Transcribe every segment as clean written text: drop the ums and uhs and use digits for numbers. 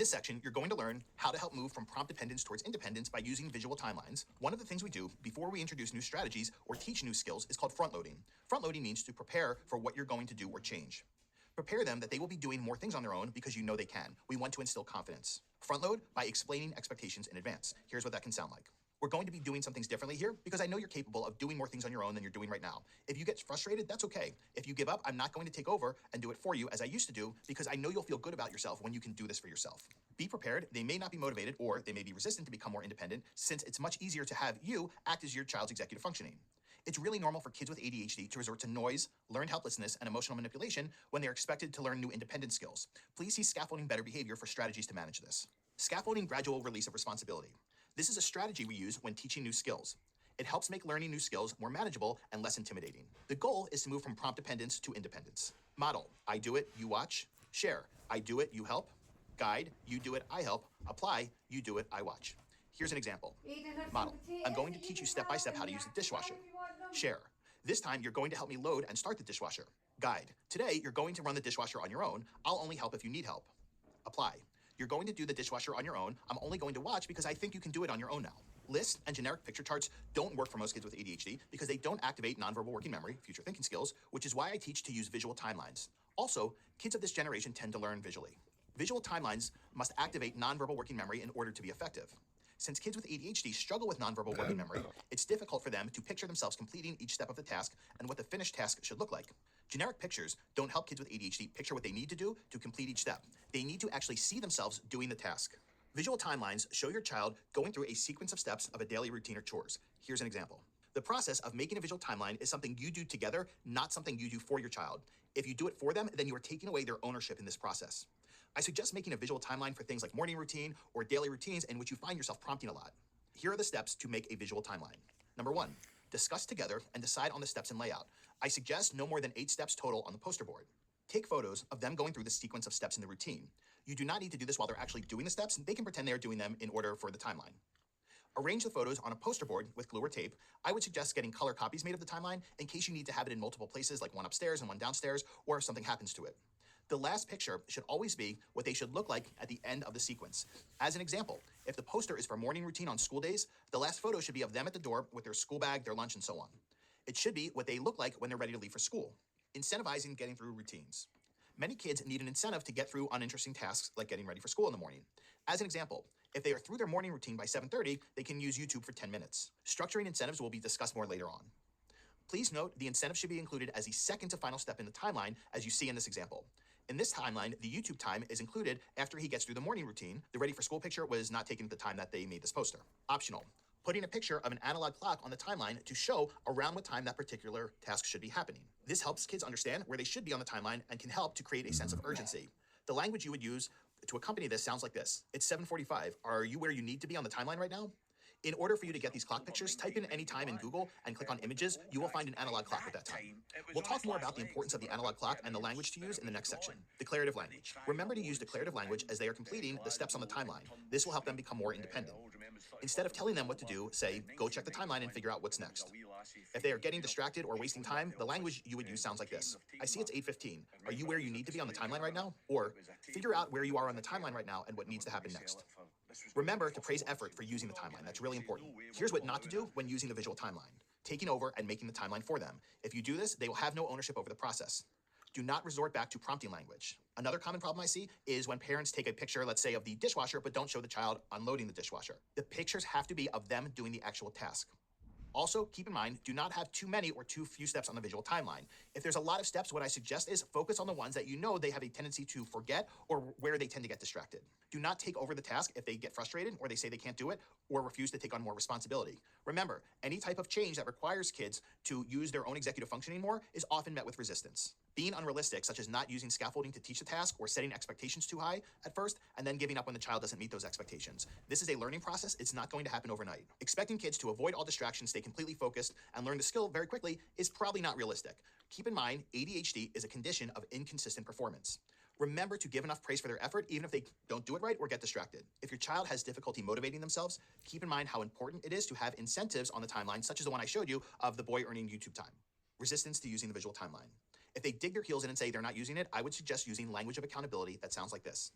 this section, you're going to learn how to help move from prompt dependence towards independence by using visual timelines. One of the things we do before we introduce new strategies or teach new skills is called front loading. Front loading means to prepare for what you're going to do or change. Prepare them that they will be doing more things on their own because you know they can. We want to instill confidence. Front load by explaining expectations in advance. Here's what that can sound like. We're going to be doing some things differently here because I know you're capable of doing more things on your own than you're doing right now. If you get frustrated, that's okay. If you give up, I'm not going to take over and do it for you as I used to do because I know you'll feel good about yourself when you can do this for yourself. Be prepared. They may not be motivated or they may be resistant to become more independent since it's much easier to have you act as your child's executive functioning. It's really normal for kids with ADHD to resort to noise, learned helplessness, and emotional manipulation when they're expected to learn new independent skills. Please see Scaffolding Better Behavior for strategies to manage this. Scaffolding gradual release of responsibility. This is a strategy we use when teaching new skills. It helps make learning new skills more manageable and less intimidating. The goal is to move from prompt dependence to independence. Model, I do it, you watch. Share, I do it, you help. Guide, you do it, I help. Apply, you do it, I watch. Here's an example. Model, I'm going to teach you step by step how to use the dishwasher. Share, this time you're going to help me load and start the dishwasher. Guide, today you're going to run the dishwasher on your own. I'll only help if you need help. Apply, you're going to do the dishwasher on your own. I'm only going to watch because I think you can do it on your own now. Lists and generic picture charts don't work for most kids with ADHD because they don't activate nonverbal working memory, future thinking skills, which is why I teach to use visual timelines. Also, kids of this generation tend to learn visually. Visual timelines must activate nonverbal working memory in order to be effective. Since kids with ADHD struggle with nonverbal working memory, it's difficult for them to picture themselves completing each step of the task and what the finished task should look like. Generic pictures don't help kids with ADHD picture what they need to do to complete each step. They need to actually see themselves doing the task. Visual timelines show your child going through a sequence of steps of a daily routine or chores. Here's an example. The process of making a visual timeline is something you do together, not something you do for your child. If you do it for them, then you are taking away their ownership in this process. I suggest making a visual timeline for things like morning routine or daily routines in which you find yourself prompting a lot. Here are the steps to make a visual timeline. Number 1, discuss together and decide on the steps and layout. I suggest no more than 8 steps total on the poster board. Take photos of them going through the sequence of steps in the routine. You do not need to do this while they're actually doing the steps. They can pretend they are doing them in order for the timeline. Arrange the photos on a poster board with glue or tape. I would suggest getting color copies made of the timeline in case you need to have it in multiple places, like one upstairs and one downstairs, or if something happens to it. The last picture should always be what they should look like at the end of the sequence. As an example, if the poster is for morning routine on school days, the last photo should be of them at the door with their school bag, their lunch, and so on. It should be what they look like when they're ready to leave for school. Incentivizing getting through routines. Many kids need an incentive to get through uninteresting tasks like getting ready for school in the morning. As an example, if they are through their morning routine by 7:30, they can use YouTube for 10 minutes. Structuring incentives will be discussed more later on. Please note the incentive should be included as the second to final step in the timeline, as you see in this example. In this timeline, the YouTube time is included after he gets through the morning routine. The ready for school picture was not taken at the time that they made this poster. Optional. Putting a picture of an analog clock on the timeline to show around what time that particular task should be happening. This helps kids understand where they should be on the timeline and can help to create a sense of urgency. The language you would use to accompany this sounds like this. It's 7:45. Are you where you need to be on the timeline right now? In order for you to get these clock pictures, type in any time in Google and click on images. You will find an analog clock at that time. We'll talk more about the importance of the analog clock and the language to use in the next section. Declarative language. Remember to use declarative language as they are completing the steps on the timeline. This will help them become more independent. Instead of telling them what to do, say, go check the timeline and figure out what's next. If they are getting distracted or wasting time, the language you would use sounds like this. I see it's 8:15. Are you where you need to be on the timeline right now? Or figure out where you are on the timeline right now and what needs to happen next. Remember to praise effort for using the timeline. That's really important. Here's what not to do when using the visual timeline. Taking over and making the timeline for them. If you do this, they will have no ownership over the process. Do not resort back to prompting language. Another common problem I see is when parents take a picture, let's say, of the dishwasher, but don't show the child unloading the dishwasher. The pictures have to be of them doing the actual task. Also, keep in mind, do not have too many or too few steps on the visual timeline. If there's a lot of steps, what I suggest is focus on the ones that you know they have a tendency to forget or where they tend to get distracted. Do not take over the task if they get frustrated or they say they can't do it or refuse to take on more responsibility. Remember, any type of change that requires kids to use their own executive functioning more is often met with resistance. Being unrealistic, such as not using scaffolding to teach a task or setting expectations too high at first, and then giving up when the child doesn't meet those expectations. This is a learning process. It's not going to happen overnight. Expecting kids to avoid all distractions, stay completely focused, and learn the skill very quickly is probably not realistic. Keep in mind, ADHD is a condition of inconsistent performance. Remember to give enough praise for their effort, even if they don't do it right or get distracted. If your child has difficulty motivating themselves, keep in mind how important it is to have incentives on the timeline, such as the one I showed you of the boy earning YouTube time. Resistance to using the visual timeline. If they dig their heels in and say they're not using it, I would suggest using language of accountability that sounds like this.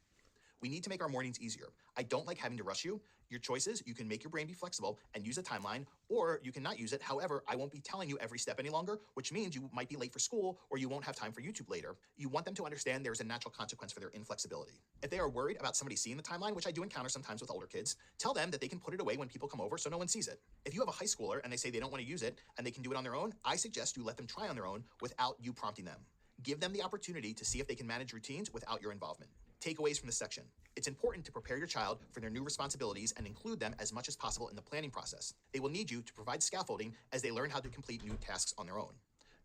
We need to make our mornings easier. I don't like having to rush you. Your choices, you can make your brain be flexible and use a timeline, or you can not use it. However, I won't be telling you every step any longer, which means you might be late for school or you won't have time for YouTube later. You want them to understand there's a natural consequence for their inflexibility. If they are worried about somebody seeing the timeline, which I do encounter sometimes with older kids, tell them that they can put it away when people come over so no one sees it. If you have a high schooler and they say they don't want to use it and they can do it on their own, I suggest you let them try on their own without you prompting them. Give them the opportunity to see if they can manage routines without your involvement. Takeaways from this section. It's important to prepare your child for their new responsibilities and include them as much as possible in the planning process. They will need you to provide scaffolding as they learn how to complete new tasks on their own.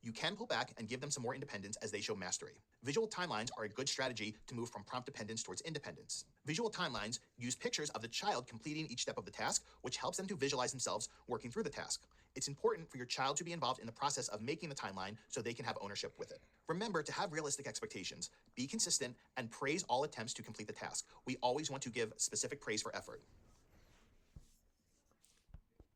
You can pull back and give them some more independence as they show mastery. Visual timelines are a good strategy to move from prompt dependence towards independence. Visual timelines use pictures of the child completing each step of the task, which helps them to visualize themselves working through the task. It's important for your child to be involved in the process of making the timeline so they can have ownership with it. Remember to have realistic expectations, be consistent, and praise all attempts to complete the task. We always want to give specific praise for effort.